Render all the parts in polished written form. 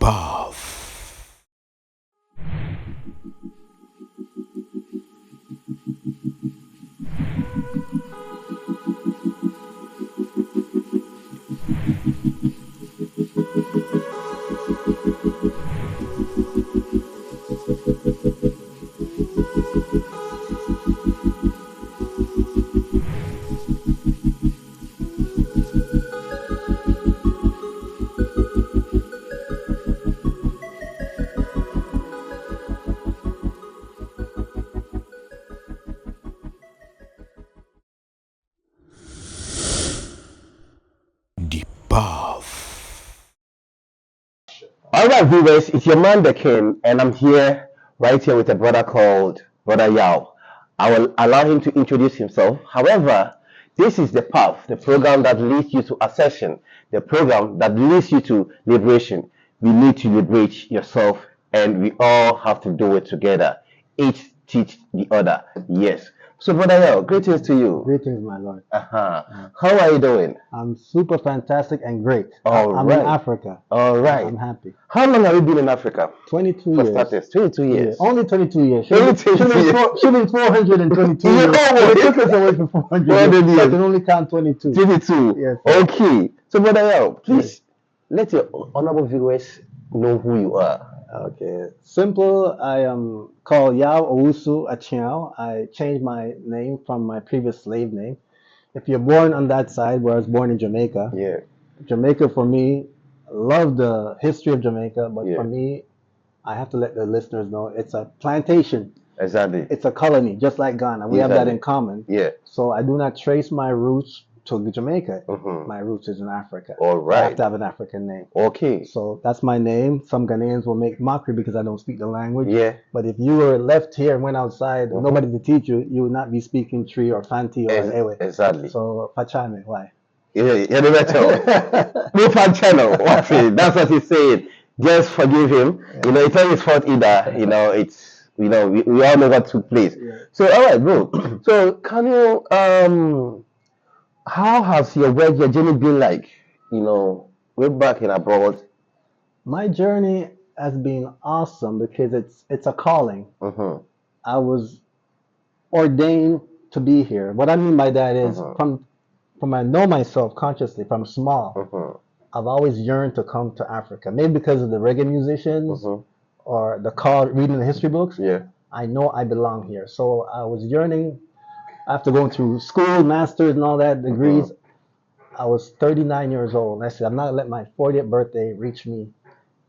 path. The path. All right, viewers, it's your man, the King, and I'm here, right here with a brother called Brother Yaw. I will allow him to introduce himself. However, this is the path, the program that leads you to ascension, the program that leads you to liberation. We need to liberate yourself, and we all have to do it together. Each teach the other. Yes. So, Brother Yaw, greetings to you. Greetings, my lord. How are you doing? I'm super fantastic and great. All I'm right. in Africa. All right. I'm happy. How long have you been in Africa? 22 For years. starters, 22 years. Only 22 years. 22 years. Should be 422 Yeah, years. oh, It took us away from 400 400 years. So I years. can only count 22. 22. Yes, sir. Okay. So, Brother Yaw, please let your honorable viewers know who you are. Okay. Simple. I am called Yaw Owusu Akyea. I changed my name from my previous slave name. If you're born on that side, where I was born in Jamaica, Yeah. Jamaica for me, I love the history of Jamaica, but Yeah. for me, I have to let the listeners know it's a plantation. Exactly. It's a colony, just like Ghana. We have that in common. Yeah. So I do not trace my roots to Jamaica. Mhm. My roots is in Africa. All I right. have to have an African name. Okay. So that's my name. Some Ghanaians will make mockery because I don't speak the language. Yeah. But if you were left here and went outside, Mhm. nobody to teach you, you would not be speaking Tree or Fanti or Ewe. Exactly. So Pachame, why? Yeah, the better. No fan channel. What's it? That's what he's saying. Just forgive him. You know, it's not his fault either. You know, it's we all know what took place. Yeah. So all right, bro. So can you how has your journey been like? You know, we're back in abroad. My journey has been awesome because it's a calling. Mm-hmm. I was ordained to be here. What I mean by that is from I know myself consciously from small, Mm-hmm. I've always yearned to come to Africa. Maybe because of the reggae musicians Mm-hmm. or the call reading the history books. Yeah. I know I belong here. So I was yearning after going through school, masters and all that degrees. I was 39 years old. And I said, I'm not gonna let my 40th birthday reach me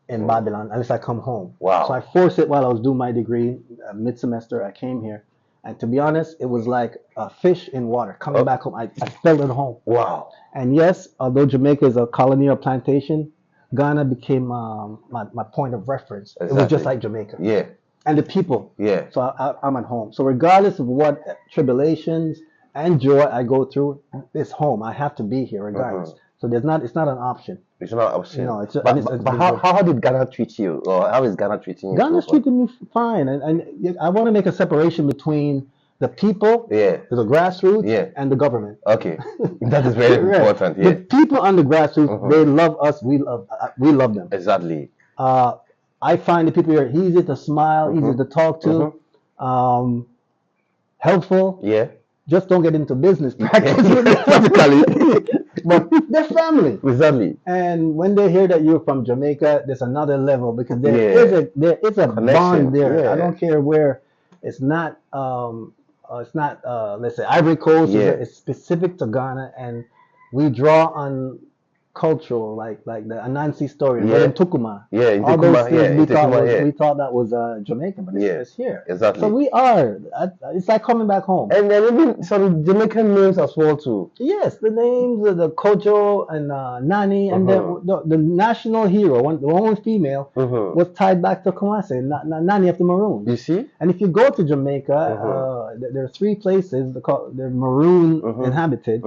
in Babylon unless I come home. Wow. So I forced it while I was doing my degree. Mid-semester, I came here. And to be honest, it was like a fish in water. Coming back home, I felt at home. Wow. And yes, although Jamaica is a colony or plantation, Ghana became my point of reference. Exactly. It was just like Jamaica. Yeah. And the people. Yeah. So I'm at home. So regardless of what tribulations and joy I go through, it's home. I have to be here regardless. So it's not an option. It's not an option. No, it's but how did Ghana treat you, or how is Ghana treating you? Ghana's treated me fine, and I want to make a separation between the people, Yeah. the grassroots, Yeah. and the government. Okay, that is very Right. important. Yeah. The people on the grassroots, they love us. We love them. Exactly. I find the people here easy to smile, easy to talk to, helpful. Yeah. Just don't get into business practice. Practically. But they're family. Exactly. And when they hear that you're from Jamaica, there's another level because there is a Connection. bond there. Yeah. I don't care where. It's not let's say Ivory Coast. Yeah. It's specific to Ghana, and we draw on cultural like the Anansi story, Yeah. in Tukuma. Yeah, in All Tukuma, those things yeah, we thought that was Jamaican, but it's here. Exactly. So we are. It's like coming back home. And then even some Jamaican names as well too. Yes, the names of the Kojo and Nani, and the national hero, the one female, was tied back to Kumasi, Nani of the Maroons. You see? And if you go to Jamaica, there are three places they're Maroon inhabited.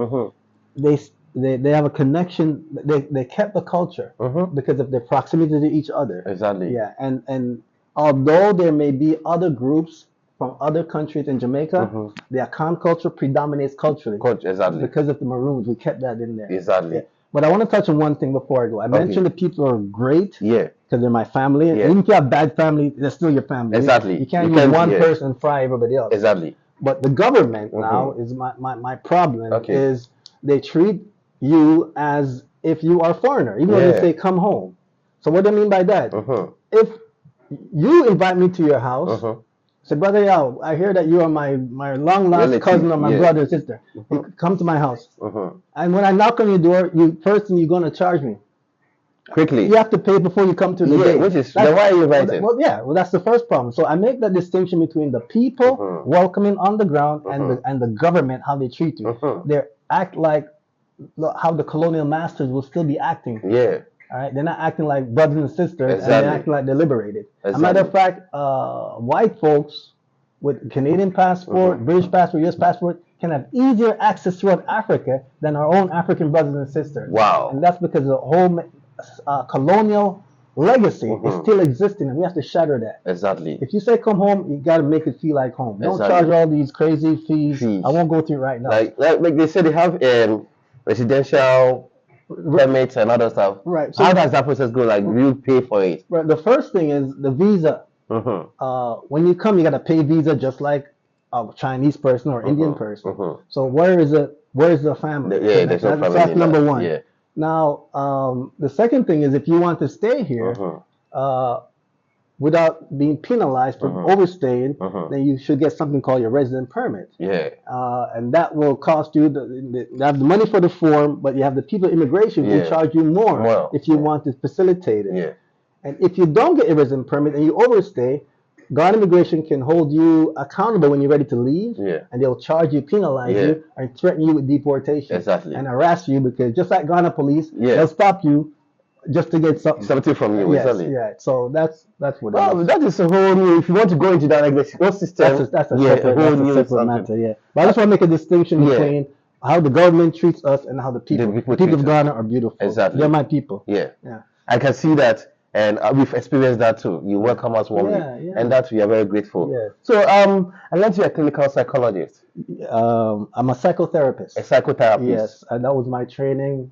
They have a connection. They kept the culture because of their proximity to each other. Exactly. Yeah, and although there may be other groups from other countries in Jamaica, the Akan culture predominates culturally. Exactly. Because of the Maroons, we kept that in there. Exactly. Yeah. But I want to touch on one thing before I go. I mentioned the people are great Yeah. because they're my family. Yeah. Even if you have bad family, they're still your family. Exactly. You can't use one person and fry everybody else. Exactly. But the government now is my problem is they treat you as if you are a foreigner, even though they say come home. So what do I mean by that? If you invite me to your house, say, Brother Yaw, I hear that you are my long lost cousin or my brother or sister. You come to my house. And when I knock on your door, first thing you're going to charge me. Quickly. You have to pay before you come to the gate. Which is then why are you invited? Well, that's the first problem. So I make that distinction between the people welcoming on the ground and the government, how they treat you. They act like how the colonial masters will still be acting. Yeah. All right, they're not acting like brothers and sisters, and they're acting like they're liberated. As a matter of fact, white folks with Canadian passport, British passport, U.S. passport can have easier access throughout Africa than our own African brothers and sisters. Wow. And that's because the whole colonial legacy is still existing, and we have to shatter that. Exactly. If you say come home, you got to make it feel like home. Don't charge all these crazy fees. I won't go through it right now. Like they said, they have residential permits and other stuff. Right. So how does that process go? Like, you pay for it? Right. The first thing is the visa. When you come, you got to pay visa just like a Chinese person or Indian person. So where is the family? There's no family. That's number one. Yeah. Now, the second thing is if you want to stay here without being penalized for overstaying, then you should get something called your resident permit. Yeah. And that will cost you, you have the money for the form, but you have the people immigration who charge you more if you want to facilitate it. Yeah. And if you don't get a resident permit and you overstay, Guard Immigration can hold you accountable when you're ready to leave, and they'll charge you, penalize you, and threaten you with deportation. Exactly. And harass you because just like Ghana police, they'll stop you just to get something from you. Yes, exactly. Yeah. So that's what. Well, that is a whole new. If you want to go into that, like the system, that's a separate matter. Yeah. But I just want to make a distinction between how the government treats us and how the people of Ghana are beautiful. Exactly. They're my people. Yeah. I can see that. And we've experienced that too. You welcome us warmly, and that we are very grateful. Yeah. So, I learned you're a clinical psychologist. I'm a psychotherapist. A psychotherapist. Yes, and that was my training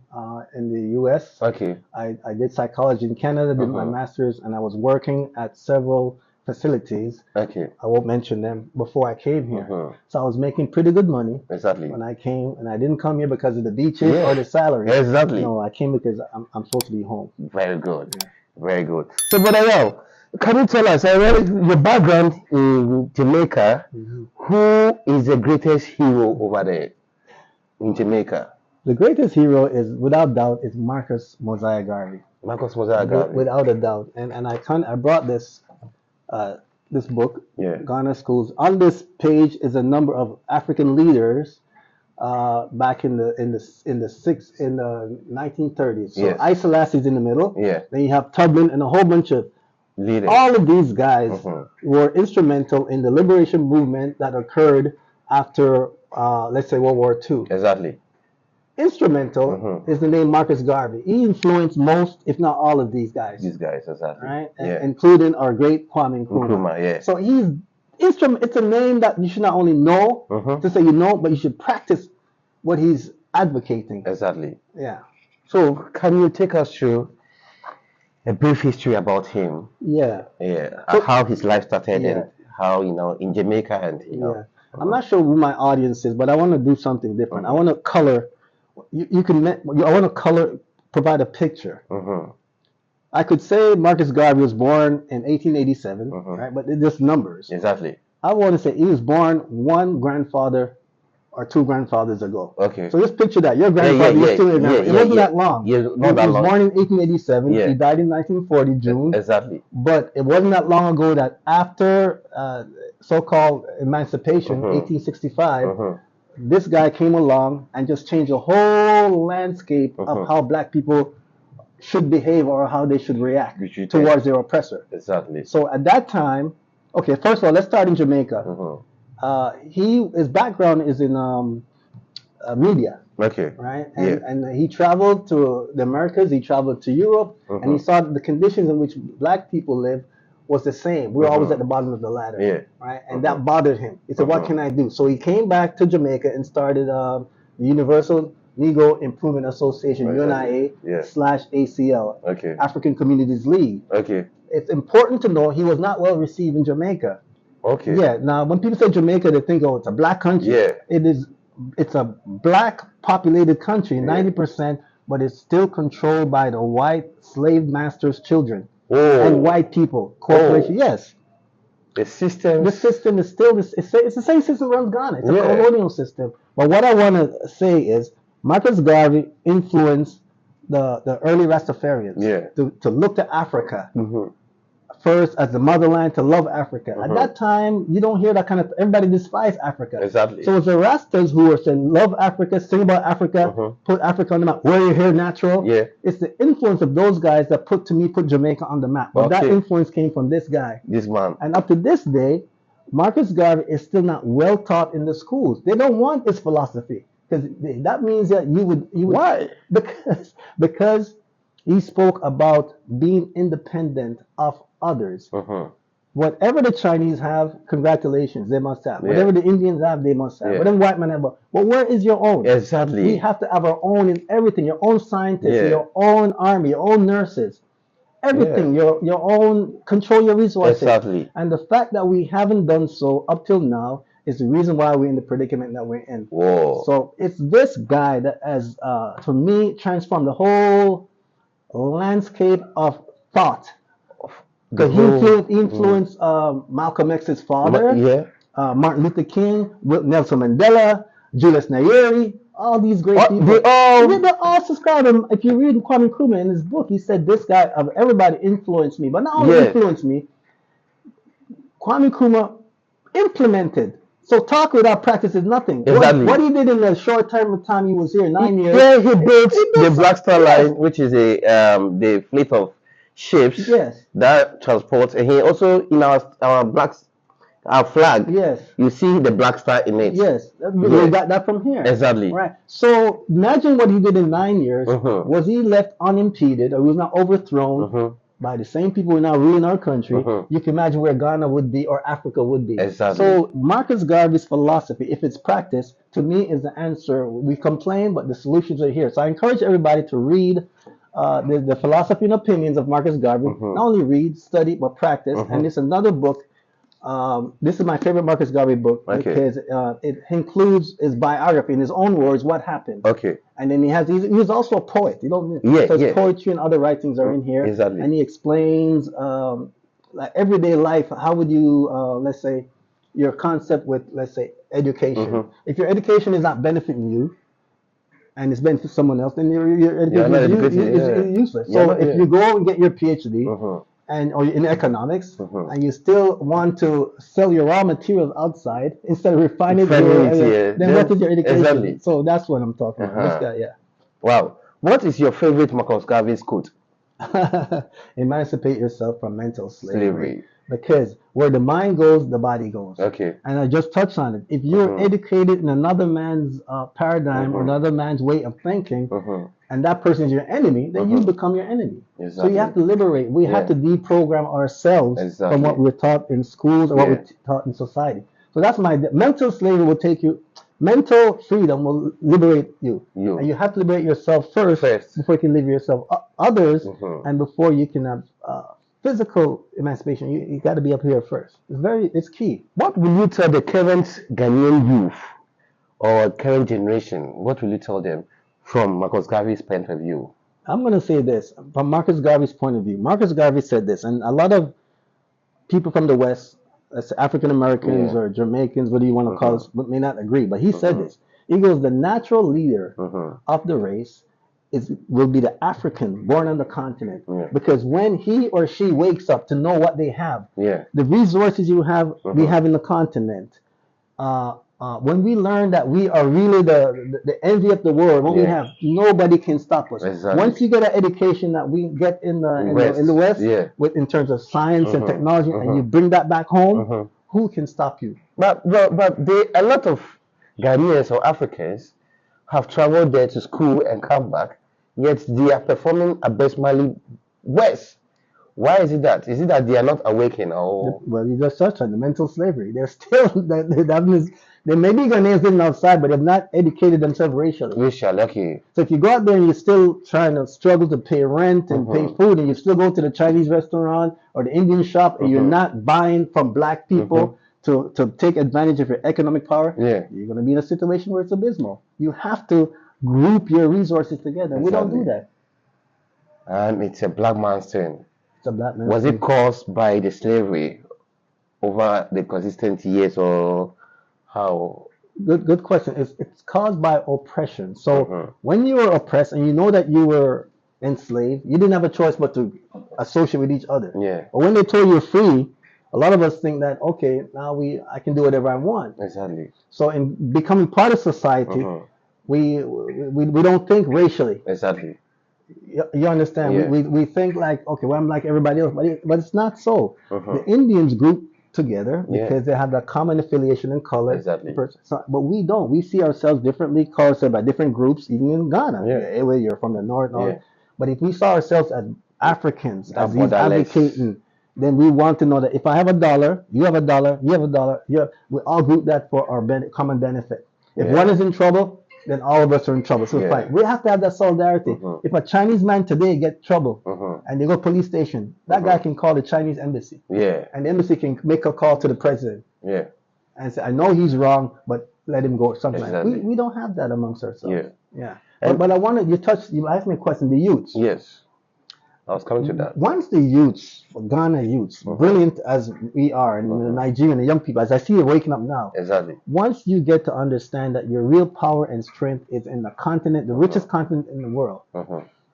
in the U.S. Okay. I did psychology in Canada, did my master's, and I was working at several facilities. Okay. I won't mention them before I came here. So I was making pretty good money. Exactly. When I came, and I didn't come here because of the beaches or the salary. Exactly. No, I came because I'm supposed to be home. Very good. Yeah. Very good. So, Brother Yaw, can you tell us your background in Jamaica? Who is the greatest hero over there in Jamaica? The greatest hero is, without doubt, is Marcus Garvey. Marcus Garvey. Without a doubt. And I brought this book, Ghana Schools. On this page is a number of African leaders back in the 1930s. So Haile Selassie's in the middle. Yeah. Then you have Tubman and a whole bunch of leaders. All of these guys were instrumental in the liberation movement that occurred after, let's say, World War II. Exactly. Instrumental is the name Marcus Garvey. He influenced most, if not all, of these guys. Exactly. Right, including our great Kwame Nkrumah. So he's instrument. It's a name that you should not only know to say you know, but you should practice what he's advocating. Exactly. Yeah. So can you take us through a brief history about him? Yeah. Yeah. So, how his life started and how in Jamaica and I'm not sure who my audience is, but I want to do something different. I want to color. I want to color, provide a picture. I could say Marcus Garvey was born in 1887, right? But it's just numbers. Exactly. I want to say he was born one grandfather or two grandfathers ago. Okay. So just picture that. Your grandfather, you're still in there. It wasn't that long. Yeah, not that long. He was born in 1887. He died in 1940, June. Exactly. But it wasn't that long ago that after so-called emancipation, 1865, this guy came along and just changed the whole landscape of how black people should behave or how they should react towards their oppressor. Exactly. So at that time, okay, first of all, let's start in Jamaica. His background is in media. Okay. Right? And he traveled to the Americas, he traveled to Europe, and he saw that the conditions in which black people live was the same. We were always at the bottom of the ladder. Right? And that bothered him. He said, what can I do? So he came back to Jamaica and started the Universal Negro Improvement Association, Exactly. Yeah. UNIA/ACL, Okay. African Communities League. Okay. It's important to know he was not well received in Jamaica. Okay. Yeah. Now, when people say Jamaica, they think, oh, it's a black country. Yeah. It is. It's a black populated country, 90%, but it's still controlled by the white slave masters' children and white people, corporation. Yes. The system. The system is still this. It's the same system runs Ghana. It's a Yeah. colonial system. But what I want to say is, Marcus Garvey influenced the early Rastafarians to look to Africa first as the motherland, to love Africa. At that time, you don't hear that kind of. Everybody despised Africa. Exactly. So it's the Rastas who were saying, love Africa, sing about Africa, put Africa on the map. Where you here, natural. Yeah. It's the influence of those guys that put Jamaica on the map. But that influence came from this guy. This man. And up to this day, Marcus Garvey is still not well taught in the schools. They don't want his philosophy because that means that you would. Why? Because he spoke about being independent of others. Whatever the Chinese have, congratulations, they must have. Whatever the Indians have, they must have. Whatever white man have, but where is your own? Exactly. We have to have our own in everything. Your own scientists, your own army, your own nurses, everything. Your own, control your resources. Exactly. And the fact that we haven't done so up till now is the reason why we're in the predicament that we're in. Whoa. So it's this guy that has, for me, transformed the whole landscape of thought. Because he influenced Malcolm X's father, Martin Luther King, Nelson Mandela, Julius Nyerere, all these great people. They all subscribe to him. If you read Kwame Nkrumah in his book, he said this guy of everybody influenced me. But not only influenced me, Kwame Nkrumah implemented. So talk without practice is nothing. Exactly. What he did in the short time he was here, 9 years. Yeah, he built the Black Star Line, which is the fleet of ships that transports, and he also in our flag, you see the Black Star in it. We got that from here. Exactly. Right. So imagine what he did in 9 years. Was he left unimpeded, or he was not overthrown by the same people who are now ruling our country? You can imagine where Ghana would be or Africa would be. Exactly. So Marcus Garvey's philosophy, if it's practiced, to me is the answer. We complain, but the solutions are here. So I encourage everybody to read the philosophy and opinions of Marcus Garvey. Not only read, study, but practice. And there's another book. This is my favorite Marcus Garvey book because it includes his biography in his own words, what happened. And then he's also a poet. His poetry and other writings are in here. Exactly. And he explains like everyday life. How would you, let's say, your concept with, let's say, education. If your education is not benefiting you, and it's benefiting someone else, then your education is useless. So if you go and get your PhD, or in economics, and you still want to sell your raw materials outside instead of refining it, then what is your education? Exactly. So that's what I'm talking about. This guy, Wow. What is your favorite Marcus Garvey's quote? Emancipate yourself from mental slavery. Because where the mind goes, the body goes. And I just touched on it. If you're educated in another man's paradigm or another man's way of thinking, and that person is your enemy, then you become your enemy. So you have to liberate. We have to deprogram ourselves from what we're taught in schools or what we're taught in society. So that's mental slavery will take you. Mental freedom will liberate you. And you have to liberate yourself first before you can liberate yourself others, and before you can have physical emancipation. You got to be up here first. It's key. What will you tell the current Ghanaian youth or current generation? What will you tell them from Marcus Garvey's point of view? I'm going to say this from Marcus Garvey's point of view. Marcus Garvey said this, and a lot of people from the West, African Americans or Jamaicans, whatever you want to call us, may not agree. But he said this. He goes, the natural leader of the race will be the African born on the continent. Because when he or she wakes up to know what they have, the resources we have in the continent, when we learn that we are really the envy of the world, what we have, nobody can stop us. Once you get an education that we get in the West, in terms of science and technology, and you bring that back home, who can stop you? But a lot of Ghanaians or Africans have traveled there to school and come back, yet they are performing abysmally worse. Why is it that? Is it that they are not awakened or? Well, you just touched on the mental slavery. They're still they may be Ghanaians living outside, but they've not educated themselves racially. Racial, okay. So if you go out there and you're still trying to struggle to pay rent and pay food, and you still go to the Chinese restaurant or the Indian shop, and you're not buying from black people to take advantage of your economic power, you're going to be in a situation where it's abysmal. You have to group your resources together. We don't do that. And it's a black man's thing. It's a black man's Was thing. it caused by the slavery over the consistent years, or how? Good question. It's caused by oppression. So when you were oppressed and you know that you were enslaved, you didn't have a choice but to associate with each other. Yeah. But when they told you you're free, a lot of us think that, okay, now I can do whatever I want. Exactly. So in becoming part of society, we don't think racially. Exactly. You understand? Yeah. We think like, okay, well, I'm like everybody else, but it's not so. The Indians group together because they have that common affiliation and color. Exactly. So, but we don't. We see ourselves differently, colored by different groups, even in Ghana. Yeah. You're from the north. But if we saw ourselves as Africans, as these advocating, then we want to know that if I have $1, you have $1, you have $1, we all group that for our common benefit. If one is in trouble, then all of us are in trouble. So it's fine. We have to have that solidarity. If a Chinese man today gets trouble and they go police station, that guy can call the Chinese embassy. Yeah. And the embassy can make a call to the president. Yeah. And say, I know he's wrong, but let him go. Something like that. We don't have that amongst ourselves. Yeah. But I wanted you asked me a question, the youths. Yes. I was coming to that. Once the youths, Ghana youths, brilliant as we are, and the Nigerian, the young people, as I see it waking up now. Exactly. Once you get to understand that your real power and strength is in the continent, the richest continent in the world,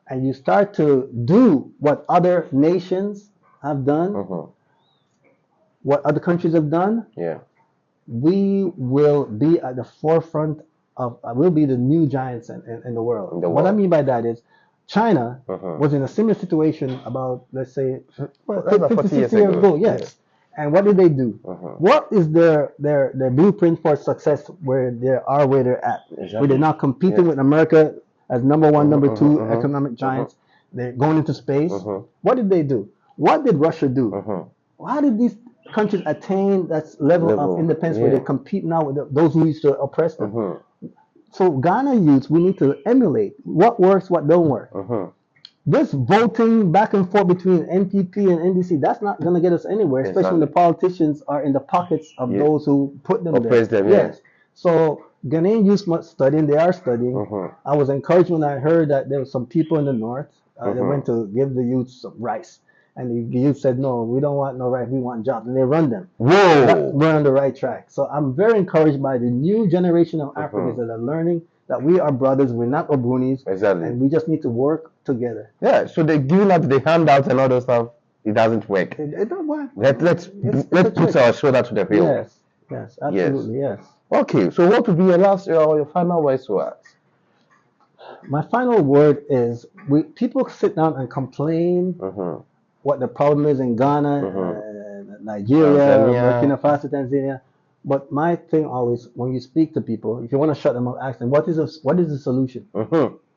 and you start to do what other nations have done, what other countries have done, we will be at the forefront of, we'll be the new giants in the world. What I mean by that is, China was in a similar situation about, let's say, 50, 60 years ago. Yes. And what did they do? What is their blueprint for success where they are where they're at? Exactly. Where they're not competing with America as number one, number two economic giants. They're going into space. What did they do? What did Russia do? How did these countries attain that level of independence where they compete now with those who used to oppress them? So Ghana youths, we need to emulate what works, what don't work. This voting back and forth between NPP and NDC, that's not going to get us anywhere, especially when the politicians are in the pockets of those who put them there. Yes. So Ghanaian youths must study, and they are studying. I was encouraged when I heard that there were some people in the north that went to give the youths some rice. And the youth said, no, we don't want no rice, we want jobs. And they run them. Whoa! We're on the right track. So I'm very encouraged by the new generation of Africans that are learning that we are brothers, we're not Obunis. Exactly. And we just need to work together. Yeah, so they giving up the handouts and all those stuff, it doesn't work. It don't work. Let's put our shoulder to the field. Yes, absolutely, yes. Okay, so what would be your final words to us? My final word is, people sit down and complain what the problem is in Ghana, Nigeria, Burkina Faso, Tanzania. But my thing always, when you speak to people, if you want to shut them up, ask them, what is the solution?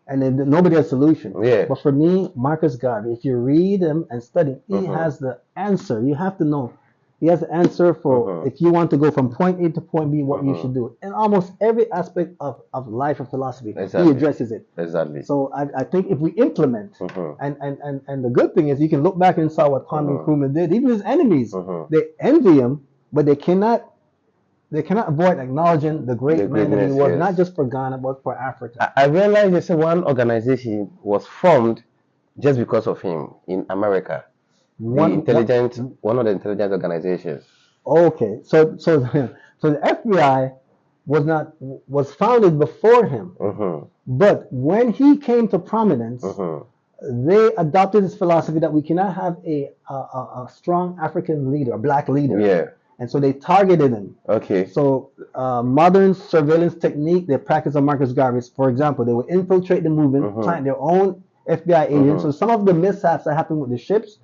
And then nobody has a solution. But for me, Marcus Garvey, if you read him and study, he has the answer. You have to know. He has the answer for if you want to go from point A to point B, what you should do. In almost every aspect of life and philosophy, he addresses it. Exactly. So I think if we implement, and the good thing is you can look back and saw what Kwame Nkrumah did. Even his enemies, they envy him, but they cannot avoid acknowledging the great man that he was, not just for Ghana, but for Africa. I realized there's one organization was formed just because of him in America. One of the intelligence organizations. Okay, so the FBI was founded before him, but when he came to prominence, they adopted this philosophy that we cannot have a strong African leader, a black leader. Yeah. And so they targeted him. Okay. So modern surveillance technique, they practice on Marcus Garvey. For example, they would infiltrate the movement, plant their own FBI agents. So some of the mishaps that happened with the ships,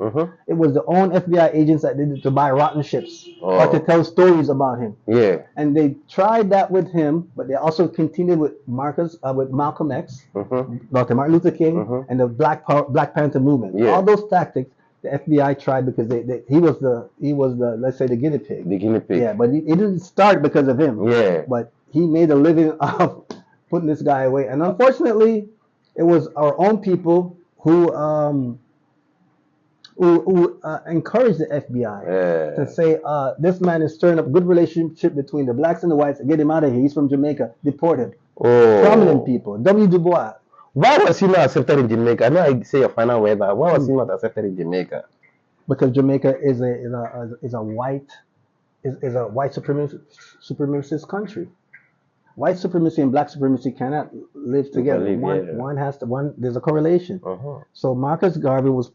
it was the own FBI agents that did it to buy rotten ships or to tell stories about him. Yeah. And they tried that with him, but they also continued with Malcolm X, Dr. Martin Luther King, and the Black Panther movement. Yeah. All those tactics, the FBI tried because he was the let's say the guinea pig. The guinea pig. Yeah, but it didn't start because of him. Yeah. But he made a living off putting this guy away, and unfortunately, it was our own people who encouraged the FBI to say this man is stirring up good relationship between the blacks and the whites. Get him out of here. He's from Jamaica. Deport him. Oh. Prominent people. W. Du Bois. Why was he not accepted in Jamaica? I know I say your final word, but why was he not accepted in Jamaica? Because Jamaica is a white supremacist country. White supremacy and black supremacy cannot live together. There's a correlation. So Marcus Garvey was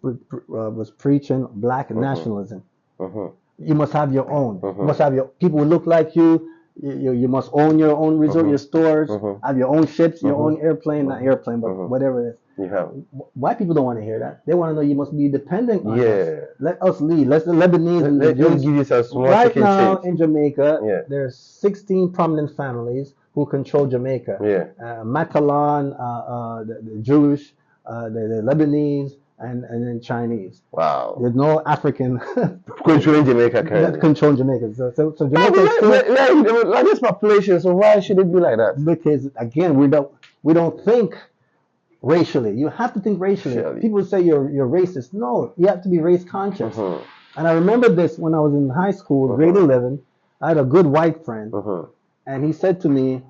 preaching black nationalism. You must have your own. You must have your people who look like you. You must own your own resort, your stores, have your own ships, your own airplane, not airplane, but whatever it is. White people don't want to hear that. They want to know you must be dependent on us. Let us lead. Let the Lebanese. Let give you some small right now change. In Jamaica, there's 16 prominent families who control Jamaica. Matalan, the Jewish, the Lebanese, and then Chinese. Wow. There's no African controlling Jamaica currently. Controlling Jamaica. So Jamaica is the largest population, so why should it be like that? Because again, we don't think racially. You have to think racially. Surely. People say you're racist. No, you have to be race conscious. And I remember this when I was in high school, grade 11. I had a good white friend, and he said to me,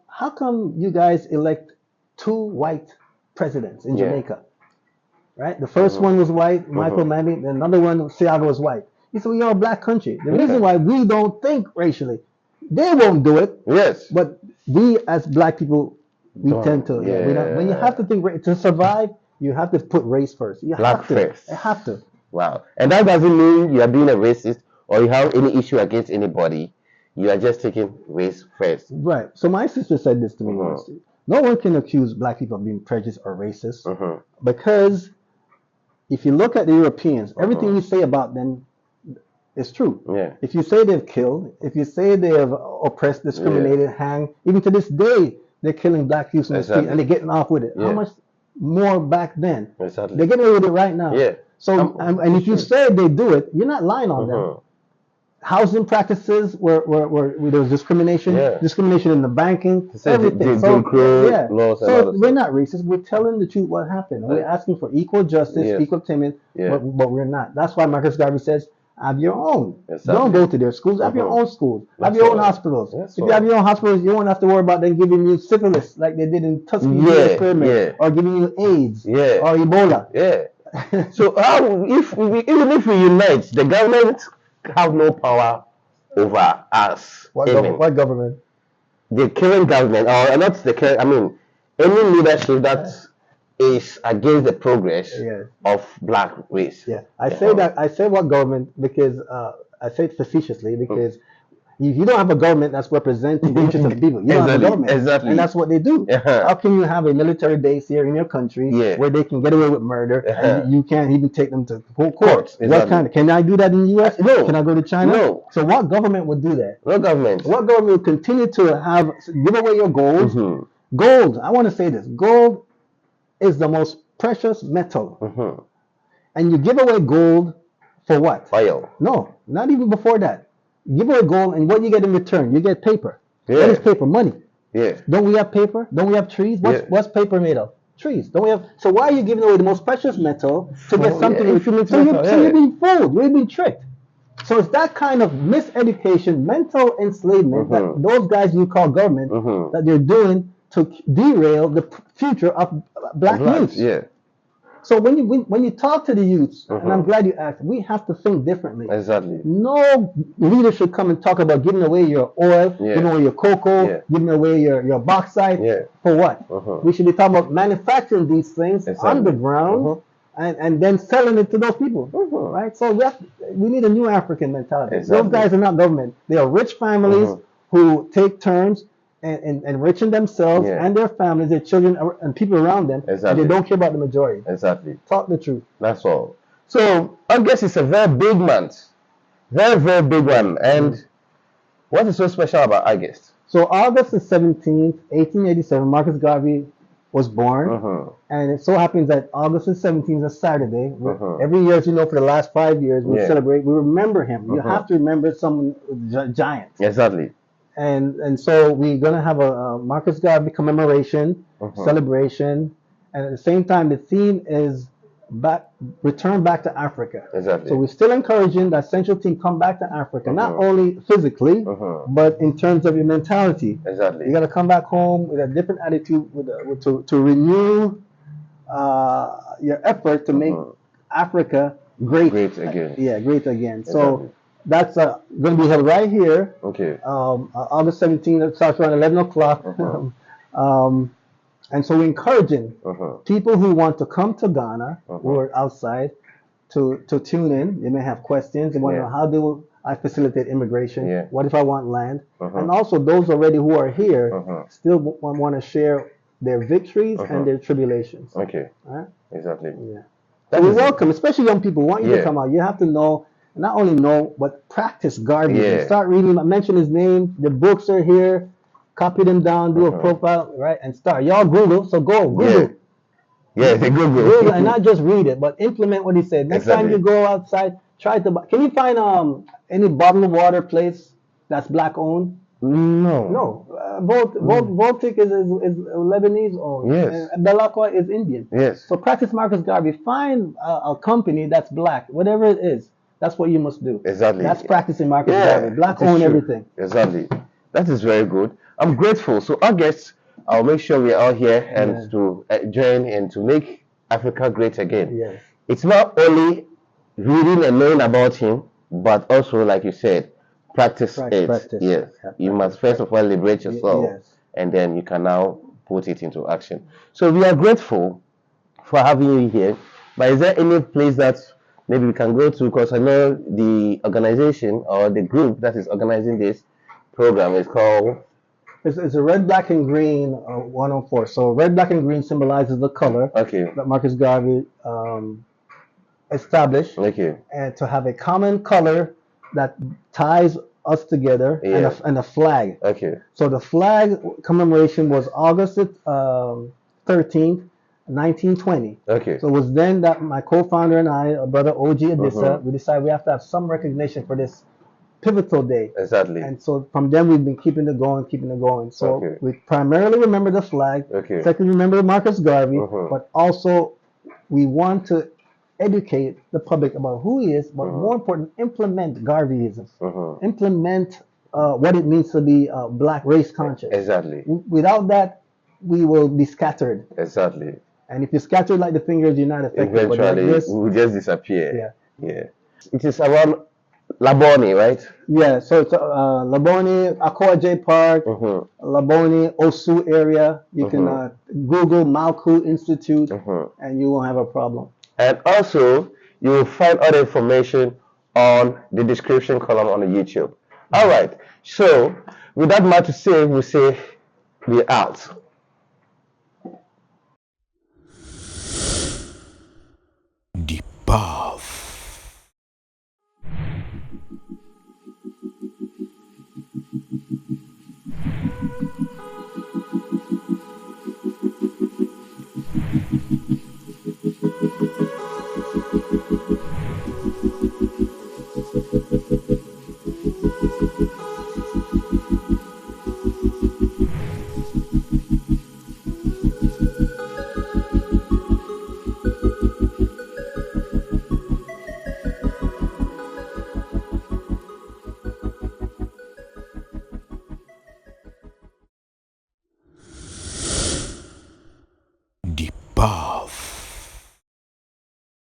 "How come you guys elect 2 white presidents in Jamaica?" Right? The first one was white, Michael Manning. The another one, Seaga, was white. He said, "We are a black country. The reason why we don't think racially, they won't do it. Yes. But we as black people, we tend to. When you have to think to survive, you have to put race first. You have to. First. You have to. Wow. And that doesn't mean you are being a racist or you have any issue against anybody. You are just taking race first. Right. So my sister said this to me once. No one can accuse black people of being prejudiced or racist because if you look at the Europeans, everything you say about them is true. If you say they've killed, if you say they have oppressed, discriminated, hanged, even to this day, they're killing black youths in the street and they're getting off with it. How much more back then? They're getting away with it right now. So, and if you say they do it, you're not lying on them. Housing practices where there was discrimination, discrimination in the banking, everything. So we're not racist. We're telling the truth what happened. We're asking for equal justice, equal treatment, but we're not. That's why Marcus Garvey says, have your own. Don't go to their schools. Have your own schools. Have your own hospitals. If you have your own hospitals, you won't have to worry about them giving you syphilis like they did in Tuskegee experiment, or giving you AIDS or Ebola. So even if we unite, the government have no power over us. What government? The current government, or not the current, I mean, any leadership that is against the progress of black race. I say what government because I say it facetiously because if you don't have a government that's representing the interests of the people, you don't have a government. And that's what they do. How can you have a military base here in your country where they can get away with murder and you can't even take them to court? What kind of, can I do that in the U.S.? No. Can I go to China? No. So what government would do that? No government. What government would continue to give away your gold? Gold, I want to say this. Gold is the most precious metal. And you give away gold for what? Oil. No, not even before that. Give away gold, and what you get in return? You get paper. What is paper? Money. Don't we have paper? Don't we have trees? What's paper made of? Trees. Don't we have? So why are you giving away the most precious metal to get something? So you're being fooled. You're being tricked. So it's that kind of miseducation, mental enslavement that those guys you call government that they're doing to derail the future of black youth. So when you talk to the youths, and I'm glad you asked, we have to think differently. No leader should come and talk about giving away your oil, giving away your cocoa, giving away your bauxite. For what? We should be talking about manufacturing these things underground and then selling it to those people. Right? So we need a new African mentality. Those guys are not government. They are rich families who take turns and enriching themselves and their families, their children, and people around them. And they don't care about the majority. Talk the truth. That's all. So August is a very big month. Very, very big one. And what is so special about August? So August the 17th, 1887, Marcus Garvey was born. Mm-hmm. And it so happens that August the 17th is a Saturday. Mhm. Every year, as you know, for the last 5 years, we Yeah. celebrate, we remember him. You Mhm. have to remember some giants. Exactly. And so we're going to have a Marcus Garvey commemoration, Mhm. celebration. And at the same time, the theme is back, return back to Africa. Exactly. So we're still encouraging that central team come back to Africa, not Mhm. only physically, Mhm. but in terms of your mentality. Exactly. You got to come back home with a different attitude, to renew your effort to make Mhm. Africa great. Great again. Yeah, great again. Exactly. So that's going to be held right here. Okay. August 17th, it starts around 11 o'clock. Mhm. And so we're encouraging Mhm. people who want to come to Ghana, Mhm. who are outside, to tune in. They may have questions. They want to Yeah. know, how do I facilitate immigration? Yeah. What if I want land? Mhm. And also those already who are here Mhm. still want to share their victories Mhm. and their tribulations. Okay. All right? Exactly. Yeah. That So we is it. welcome, especially young people. We want you to Yeah. come out. You have to know, not only know, but practice Garvey. Yeah. Start reading, mention his name. The books are here. Copy them down, do a Mhm. profile, right? And start. Y'all Google, so go Google. Yeah. Yeah. The Google. Google, and not just read it, but implement what he said. Next time Exactly. you go outside, try to. Can you find any bottled water place that's black owned? No. No, Voltic is Lebanese owned. Yes. And Belacqua is Indian. Yes. So practice Marcus Garvey. Find a company that's black, whatever it is. That's what you must do. Exactly. That's practicing Marcus Yeah. Garvey. Black that is own true. everything. Exactly. That is very good. I'm grateful. So August, I'll make sure we're out here and Yeah. to join and to make Africa great again. Yes. It's not only reading and knowing about him, but also, like you said, practice it. Practice. Yes. Yeah, You must first of all liberate yourself, Yes. and then you can now put it into action. So we are grateful for having you here. But is there any place that maybe we can go to? Because I know the organization or the group that is organizing this program is called. It's a red, black, and green 104. So red, black, and green symbolizes the color Okay. that Marcus Garvey established, Okay. and to have a common color that ties us together, Yeah. and a flag. Okay. So the flag commemoration was August 13th, 1920. Okay. So it was then that my co-founder and I, brother OG Adissa, Mhm. we decided we have to have some recognition for this pivotal day. Exactly. And so from then we've been keeping it going. So Okay. we primarily remember the flag. Okay. Second, remember Marcus Garvey, Mhm. but also we want to educate the public about who he is, but more important, implement Garveyism. Mhm. Implement what it means to be black race conscious. Exactly. Without that, we will be scattered. Exactly. And if you're scattered like the fingers, you're not effective. But like Eventually, this, we will just disappear. yeah. Yeah. It is around Labone, right? Yeah, so it's Labone, Akoaje Park, Mhm. Labone, Osu area. You can Google Malku Institute, Mhm. and you won't have a problem. And also, you will find other information on the description column on the YouTube. All right. So, with that much to say, we say we're out. The Path.